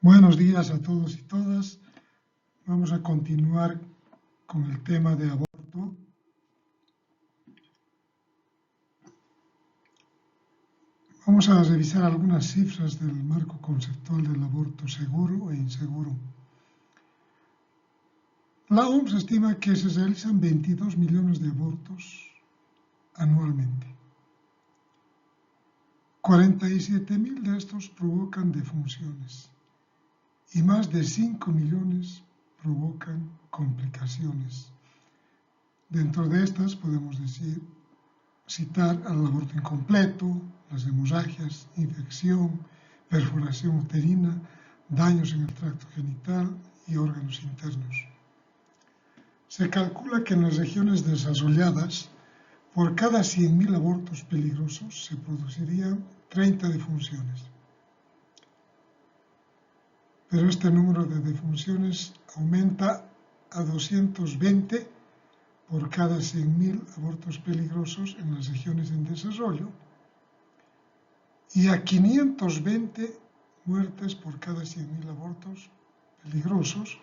Buenos días a todos y todas. Vamos a continuar con el tema de aborto. Vamos a revisar algunas cifras del marco conceptual del aborto seguro e inseguro. La OMS estima que se realizan 22 millones de abortos anualmente. 47.000 de estos provocan defunciones y más de 5 millones provocan complicaciones. Dentro de estas podemos citar al aborto incompleto, las hemorragias, infección, perforación uterina, daños en el tracto genital y órganos internos. Se calcula que en las regiones desarrolladas, por cada 100.000 abortos peligrosos se producirían 30 defunciones. Pero este número de defunciones aumenta a 220 por cada 100.000 abortos peligrosos en las regiones en desarrollo y a 520 muertes por cada 100.000 abortos peligrosos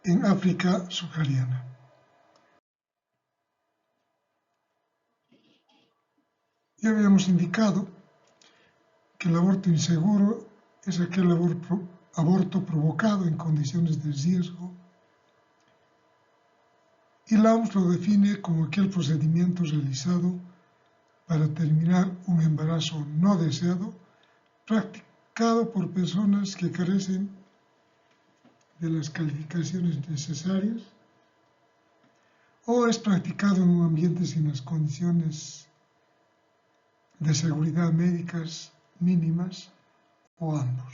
en África subsahariana. Ya habíamos indicado que el aborto inseguro es aquel aborto provocado en condiciones de riesgo, y la OMS lo define como aquel procedimiento realizado para terminar un embarazo no deseado, practicado por personas que carecen de las calificaciones necesarias, o es practicado en un ambiente sin las condiciones de seguridad médicas mínimas, o ambos.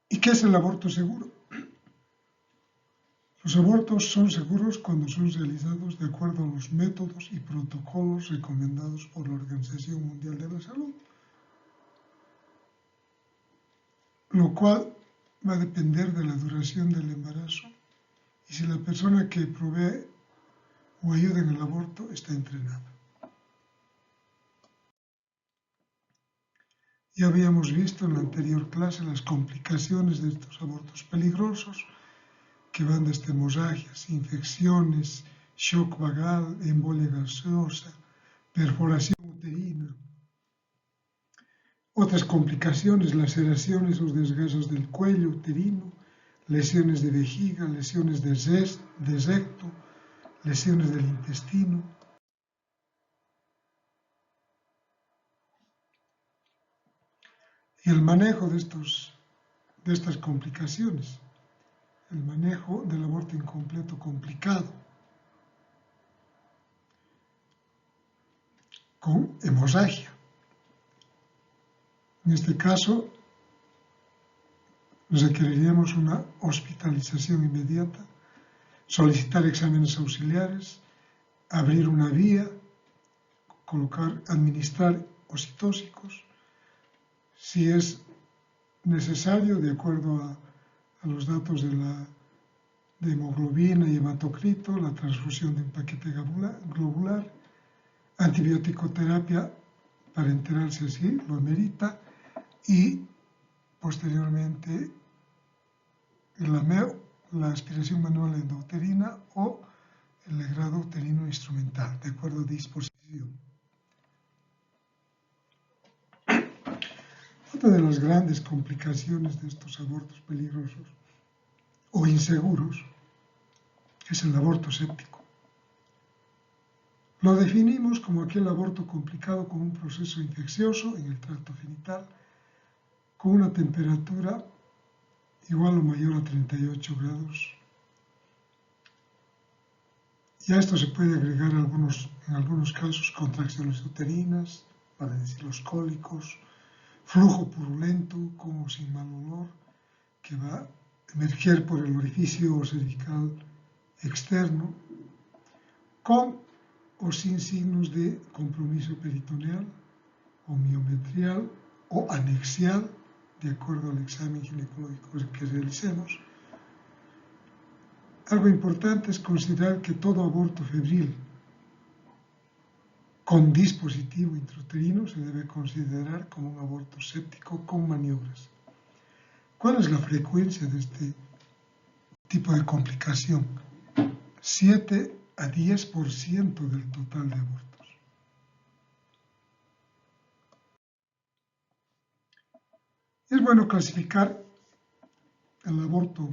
¿Y qué es el aborto seguro? Los abortos son seguros cuando son realizados de acuerdo a los métodos y protocolos recomendados por la Organización Mundial de la Salud, lo cual va a depender de la duración del embarazo y si la persona que provee o ayuda en el aborto está entrenada. Ya habíamos visto en la anterior clase las complicaciones de estos abortos peligrosos, que van desde hemorragias, infecciones, shock vagal, embolia gaseosa, perforación uterina. Otras complicaciones, laceraciones o desgarros del cuello uterino, lesiones de vejiga, lesiones de recto, lesiones del intestino. Y el manejo de estas complicaciones, el manejo del aborto incompleto complicado, con hemorragia. En este caso, requeriríamos una hospitalización inmediata, solicitar exámenes auxiliares, abrir una vía, administrar oxitóxicos, si es necesario, de acuerdo a los datos de hemoglobina y hematocrito, la transfusión de un paquete globular, antibiótico-terapia para enterarse si lo amerita, y posteriormente la aspiración manual endouterina o el legrado uterino instrumental, de acuerdo a disposición. Otra de las grandes complicaciones de estos abortos peligrosos o inseguros es el aborto séptico. Lo definimos como aquel aborto complicado con un proceso infeccioso en el tracto genital, con una temperatura igual o mayor a 38 grados. Y a esto se puede agregar en algunos casos contracciones uterinas, para decir los cólicos, flujo purulento como sin mal olor, que va a emerger por el orificio cervical externo, con o sin signos de compromiso peritoneal o miometrial o anexial, de acuerdo al examen ginecológico que realicemos. Algo importante es considerar que todo aborto febril con dispositivo intrauterino se debe considerar como un aborto séptico con maniobras. ¿Cuál es la frecuencia de este tipo de complicación? 7 a 10% del total de abortos. Es bueno clasificar el aborto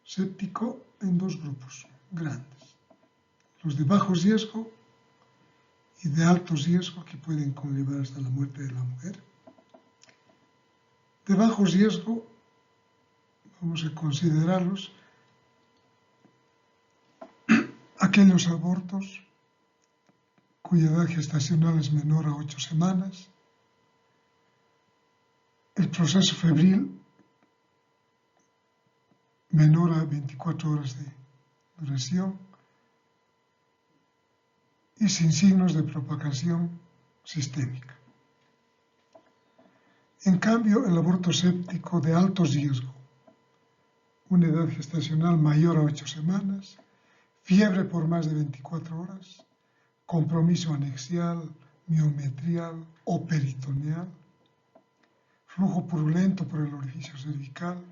séptico en dos grupos grandes: los de bajo riesgo y de alto riesgo, que pueden conllevar hasta la muerte de la mujer. De bajo riesgo vamos a considerarlos aquellos abortos cuya edad gestacional es menor a 8 semanas, el proceso febril menor a 24 horas de duración y sin signos de propagación sistémica. En cambio, el aborto séptico de alto riesgo, una edad gestacional mayor a 8 semanas, fiebre por más de 24 horas, compromiso anexial, miometrial o peritoneal, flujo purulento por el orificio cervical.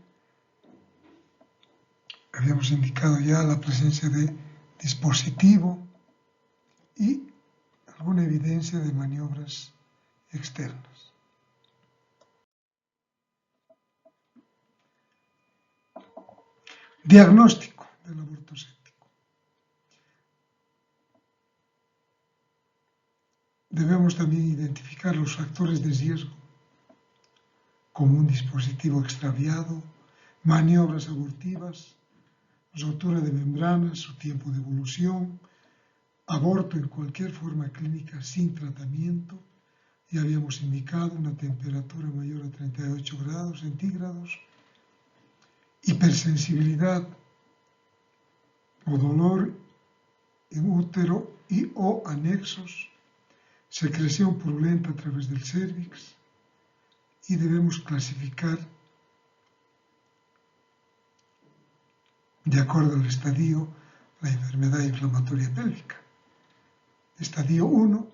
Habíamos indicado ya la presencia de dispositivo y alguna evidencia de maniobras externas. Diagnóstico del aborto séptico. Debemos también identificar los factores de riesgo, como un dispositivo extraviado, maniobras abortivas, rotura de membranas, su tiempo de evolución, aborto en cualquier forma clínica sin tratamiento. Ya habíamos indicado una temperatura mayor a 38 grados centígrados, hipersensibilidad o dolor en útero y o anexos, secreción purulenta a través del cérvix, y debemos clasificar de acuerdo al estadio la enfermedad inflamatoria pélvica. Estadio 1,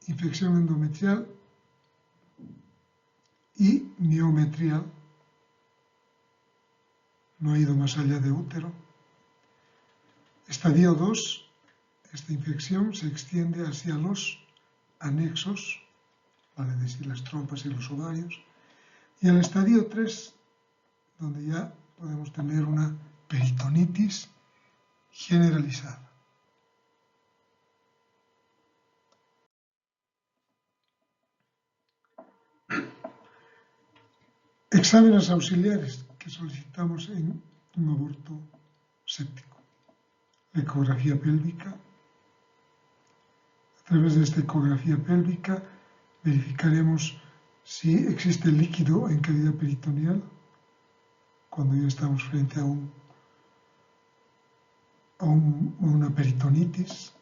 infección endometrial y miometrial, no ha ido más allá de útero. Estadio 2, esta infección se extiende hacia los anexos, vale decir las trompas y los ovarios, y el estadio 3, donde ya podemos tener una peritonitis generalizada. Exámenes auxiliares que solicitamos en un aborto séptico. La ecografía pélvica. A través de esta ecografía pélvica verificaremos si existe líquido en cavidad peritoneal cuando ya estamos frente a una peritonitis.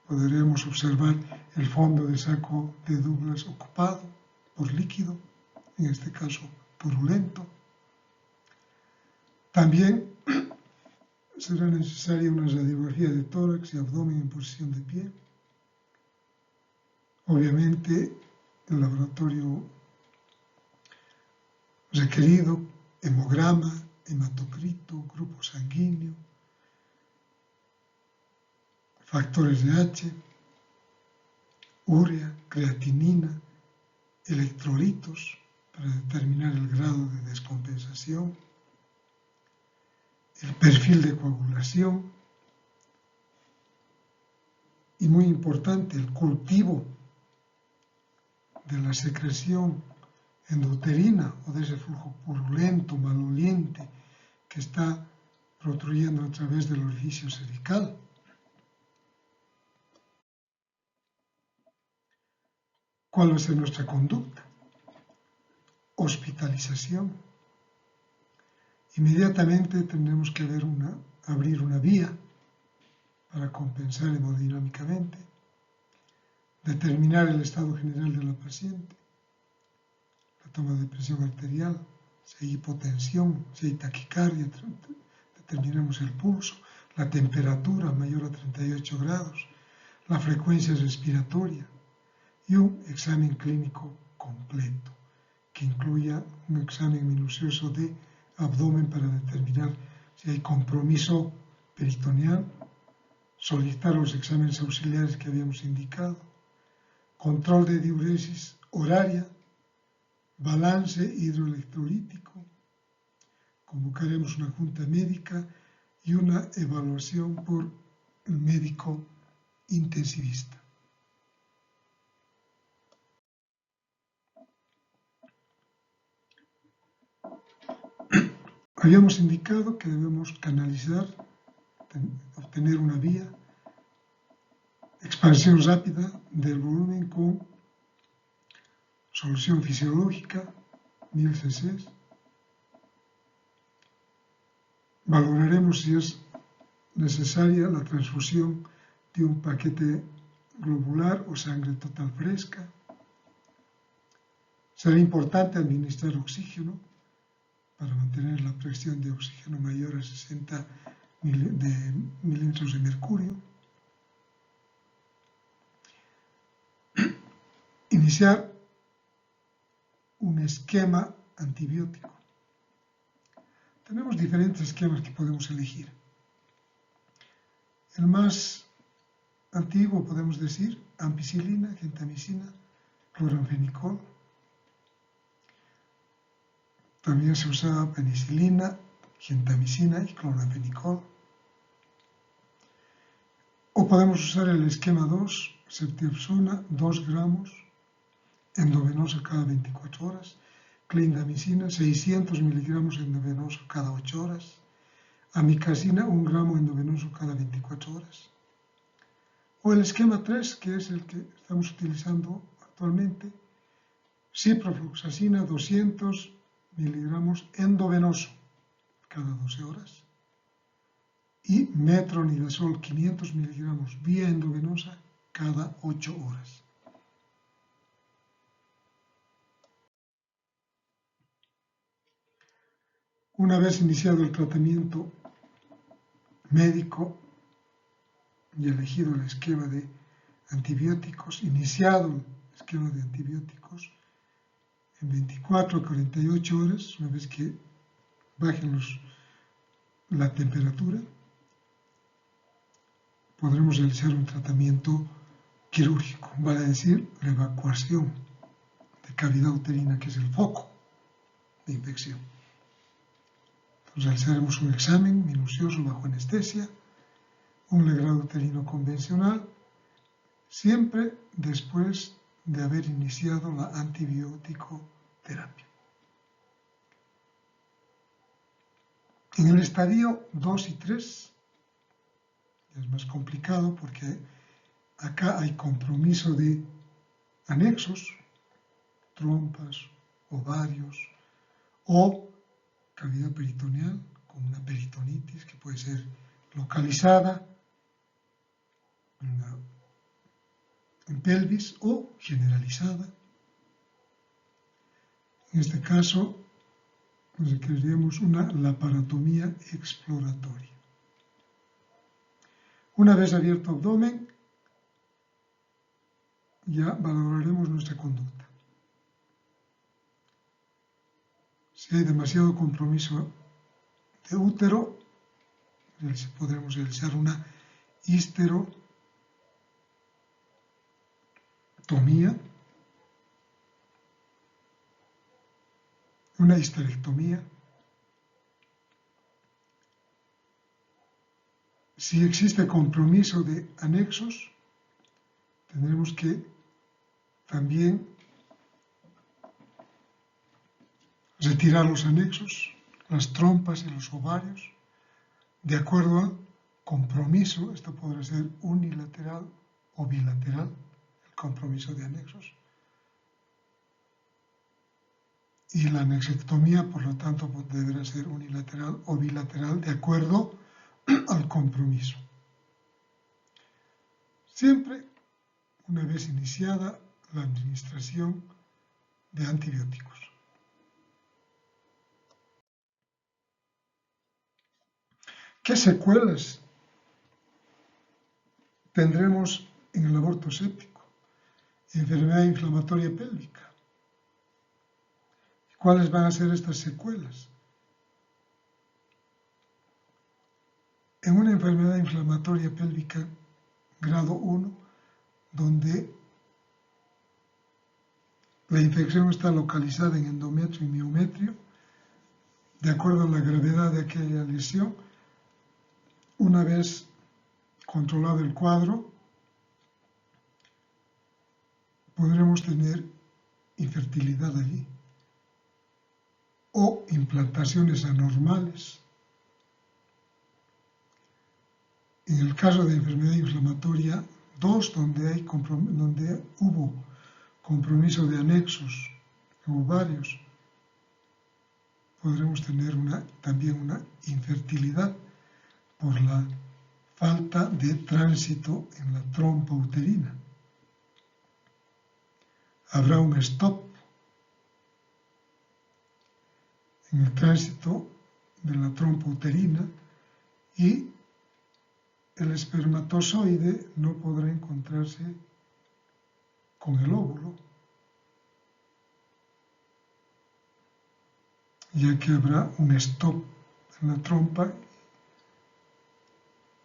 Podremos observar el fondo de saco de Douglas ocupado por líquido, en este caso purulento. También será necesaria una radiografía de tórax y abdomen en posición de pie. Obviamente, el laboratorio requerido: hemograma, hematocrito, grupo sanguíneo, factores de H, urea, creatinina, electrolitos para determinar el grado de descompensación, el perfil de coagulación y, muy importante, el cultivo de la secreción endouterina o de ese flujo purulento, maloliente que está protruyendo a través del orificio cervical. ¿Cuál va a ser nuestra conducta? Hospitalización. Inmediatamente tendremos que abrir una vía para compensar hemodinámicamente, determinar el estado general de la paciente, la toma de presión arterial, si hay hipotensión, si hay taquicardia, determinamos el pulso, la temperatura mayor a 38 grados, la frecuencia respiratoria y un examen clínico completo, que incluya un examen minucioso de abdomen para determinar si hay compromiso peritoneal, solicitar los exámenes auxiliares que habíamos indicado, control de diuresis horaria, balance hidroelectrolítico, convocaremos una junta médica y una evaluación por el médico intensivista. Habíamos indicado que debemos canalizar, obtener una vía, expansión rápida del volumen con solución fisiológica, 1000 cc. Valoraremos si es necesaria la transfusión de un paquete globular o sangre total fresca. Será importante administrar oxígeno para mantener la presión de oxígeno mayor a 60 milímetros de mercurio. Iniciar un esquema antibiótico. Tenemos diferentes esquemas que podemos elegir. El más antiguo, podemos decir, ampicilina, gentamicina, cloranfenicol. También se usaba penicilina, gentamicina y cloranfenicol. O podemos usar el esquema 2, ceftriaxona, 2 gramos, endovenoso cada 24 horas, clindamicina, 600 miligramos endovenoso cada 8 horas, amikacina, 1 gramo endovenoso cada 24 horas. O el esquema 3, que es el que estamos utilizando actualmente, ciprofloxacina, 200 miligramos endovenoso cada 12 horas y metronidazol, 500 miligramos vía endovenosa cada 8 horas. Una vez iniciado el tratamiento médico y elegido el esquema de antibióticos, iniciado el esquema de antibióticos, en 24 a 48 horas, una vez que bajen la temperatura, podremos realizar un tratamiento quirúrgico, vale decir, la evacuación de cavidad uterina, que es el foco de infección. Entonces, realizaremos un examen minucioso bajo anestesia, un legrado uterino convencional, siempre después de haber iniciado la antibiótico terapia. En el estadio 2 y 3 es más complicado porque acá hay compromiso de anexos, trompas, ovarios o cavidad peritoneal con una peritonitis que puede ser localizada en pelvis o generalizada. En este caso, requeriríamos una laparotomía exploratoria. Una vez abierto abdomen, ya valoraremos nuestra conducta. Si hay demasiado compromiso de útero, podremos realizar una histerectomía, una histerectomía. Si existe compromiso de anexos, tendremos que también retirar los anexos, las trompas y los ovarios, de acuerdo al compromiso. Esto podrá ser unilateral o bilateral, el compromiso de anexos. Y la anexectomía, por lo tanto, deberá ser unilateral o bilateral, de acuerdo al compromiso. Siempre, una vez iniciada la administración de antibióticos. ¿Qué secuelas tendremos en el aborto séptico, enfermedad inflamatoria pélvica. ¿Cuáles van a ser estas secuelas? En una enfermedad inflamatoria pélvica grado 1, donde la infección está localizada en endometrio y miometrio, de acuerdo a la gravedad de aquella lesión, una vez controlado el cuadro, podremos tener infertilidad allí o implantaciones anormales. En el caso de enfermedad inflamatoria 2, donde hubo compromiso de anexos ovarios, podremos tener también una infertilidad por la falta de tránsito en la trompa uterina. Habrá un stop en el tránsito de la trompa uterina y el espermatozoide no podrá encontrarse con el óvulo, ya que habrá un stop en la trompa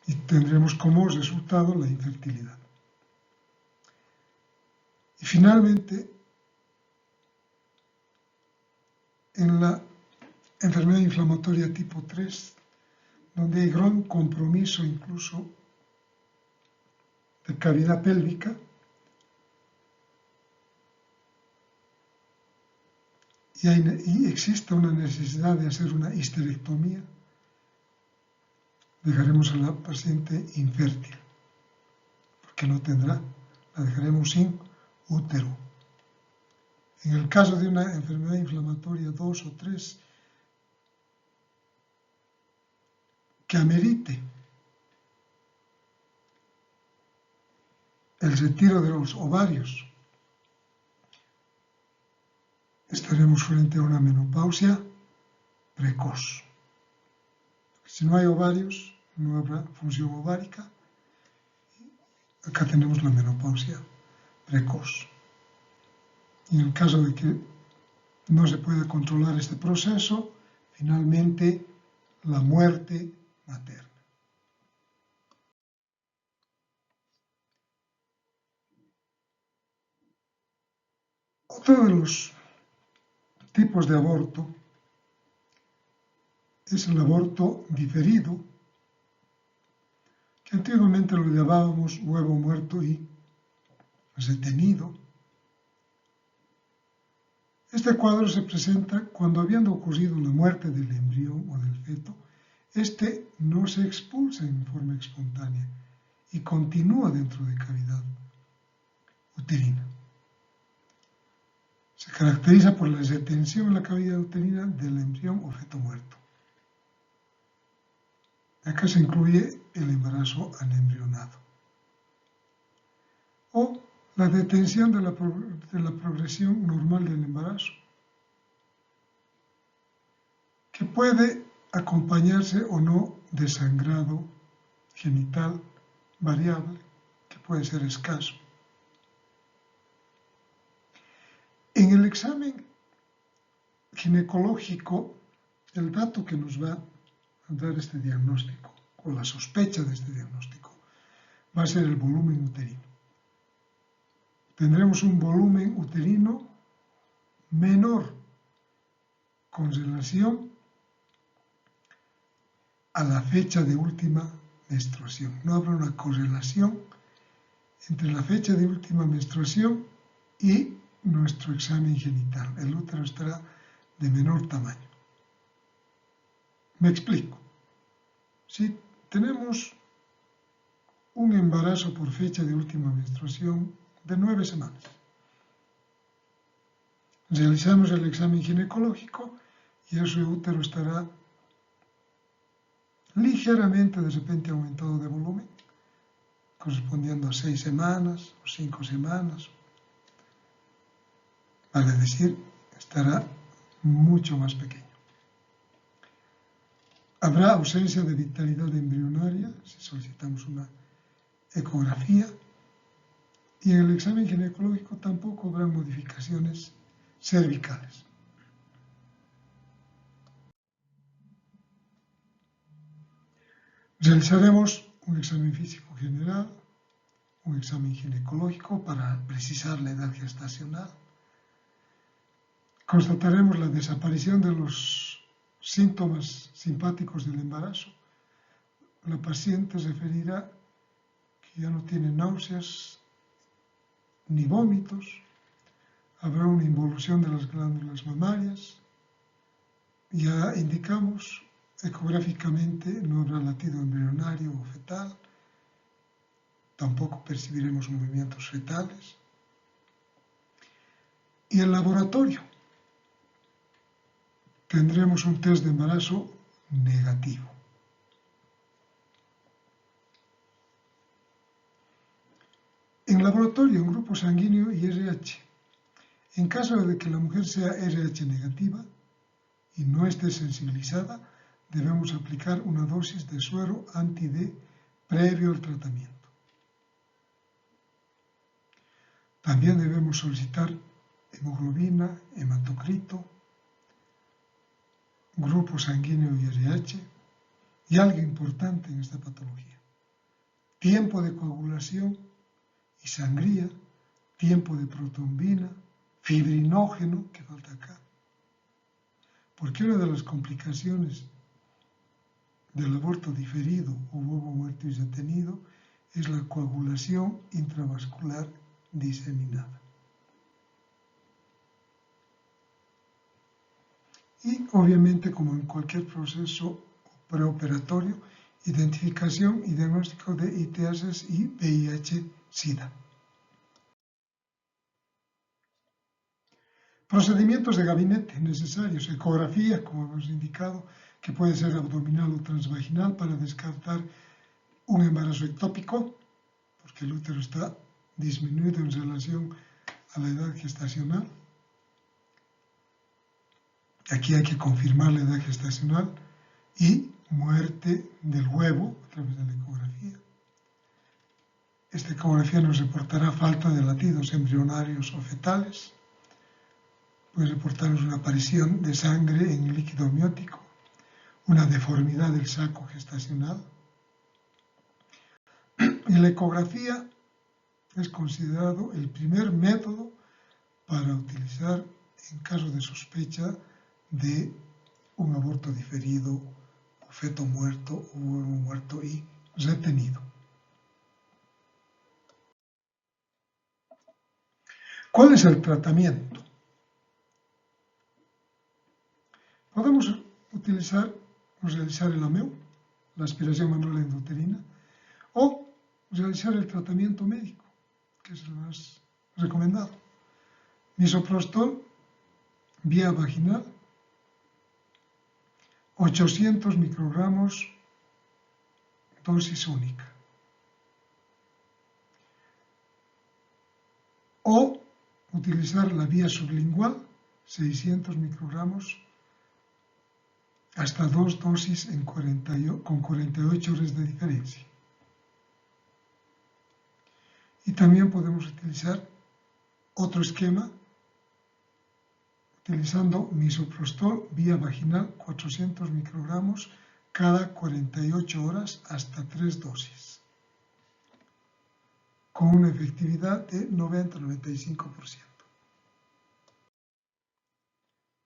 y tendremos como resultado la infertilidad. Y finalmente, en la enfermedad inflamatoria tipo 3, donde hay gran compromiso incluso de cavidad pélvica, y existe una necesidad de hacer una histerectomía, dejaremos a la paciente infértil, porque no tendrá, la dejaremos sin útero. En el caso de una enfermedad inflamatoria 2 o 3, que amerite el retiro de los ovarios, estaremos frente a una menopausia precoz. Si no hay ovarios, no habrá función ovárica. Acá tenemos la menopausia precoz. Y en el caso de que no se pueda controlar este proceso, finalmente la muerte materna. Otro de los tipos de aborto es el aborto diferido, que antiguamente lo llamábamos huevo muerto y retenido. Este cuadro se presenta cuando, habiendo ocurrido la muerte del embrión o del feto, este no se expulsa en forma espontánea y continúa dentro de cavidad uterina. Se caracteriza por la retención en la cavidad uterina del embrión o feto muerto. Acá se incluye el embarazo anembrionado. O la detención de la progresión normal del embarazo, que puede acompañarse o no de sangrado genital variable, que puede ser escaso. En el examen ginecológico, el dato que nos va a dar este diagnóstico, o la sospecha de este diagnóstico, va a ser el volumen uterino. Tendremos un volumen uterino menor con relación a la fecha de última menstruación. No habrá una correlación entre la fecha de última menstruación y nuestro examen genital. El útero estará de menor tamaño. Me explico. Si tenemos un embarazo por fecha de última menstruación de 9 semanas, realizamos el examen ginecológico y ese útero estará ligeramente de repente aumentado de volumen, correspondiendo a 6 semanas o 5 semanas. Vale decir, estará mucho más pequeño. Habrá ausencia de vitalidad embrionaria si solicitamos una ecografía y en el examen ginecológico tampoco habrá modificaciones cervicales. Realizaremos un examen físico general, un examen ginecológico para precisar la edad gestacional. Constataremos la desaparición de los síntomas simpáticos del embarazo. La paciente referirá que ya no tiene náuseas ni vómitos. Habrá una involución de las glándulas mamarias. Ya indicamos, ecográficamente no habrá latido embrionario o fetal. Tampoco percibiremos movimientos fetales. Y el laboratorio. Tendremos un test de embarazo negativo. En laboratorio, en grupo sanguíneo y RH. En caso de que la mujer sea RH negativa y no esté sensibilizada, debemos aplicar una dosis de suero anti-D previo al tratamiento. También debemos solicitar hemoglobina, hematocrito, grupo sanguíneo y RH, y algo importante en esta patología: tiempo de coagulación y sangría, tiempo de protrombina, fibrinógeno, que falta acá. Porque una de las complicaciones del aborto diferido o ovo muerto y retenido es la coagulación intravascular diseminada. Y obviamente, como en cualquier proceso preoperatorio, identificación y diagnóstico de ITS y VIH-Sida. Procedimientos de gabinete necesarios: ecografía, como hemos indicado, que puede ser abdominal o transvaginal, para descartar un embarazo ectópico, porque el útero está disminuido en relación a la edad gestacional. Aquí hay que confirmar la edad gestacional. Y muerte del huevo a través de la ecografía. Esta ecografía nos reportará falta de latidos embrionarios o fetales. Puede reportarnos una aparición de sangre en el líquido amniótico, una deformidad del saco gestacional. Y la ecografía es considerado el primer método para utilizar en caso de sospecha de un aborto diferido, feto muerto o huevo muerto y retenido. ¿Cuál es el tratamiento? Podemos utilizar o realizar el AMEU, la aspiración manual endouterina, o realizar el tratamiento médico, que es el más recomendado. Misoprostol, vía vaginal, 800 microgramos, dosis única. O utilizar la vía sublingual, 600 microgramos, hasta 2 dosis con 48 horas de diferencia. Y también podemos utilizar otro esquema, utilizando misoprostol vía vaginal, 400 microgramos cada 48 horas hasta 3 dosis, con una efectividad de 90-95%.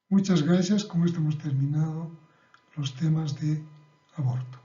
Muchas gracias. Con esto hemos terminado los temas de aborto.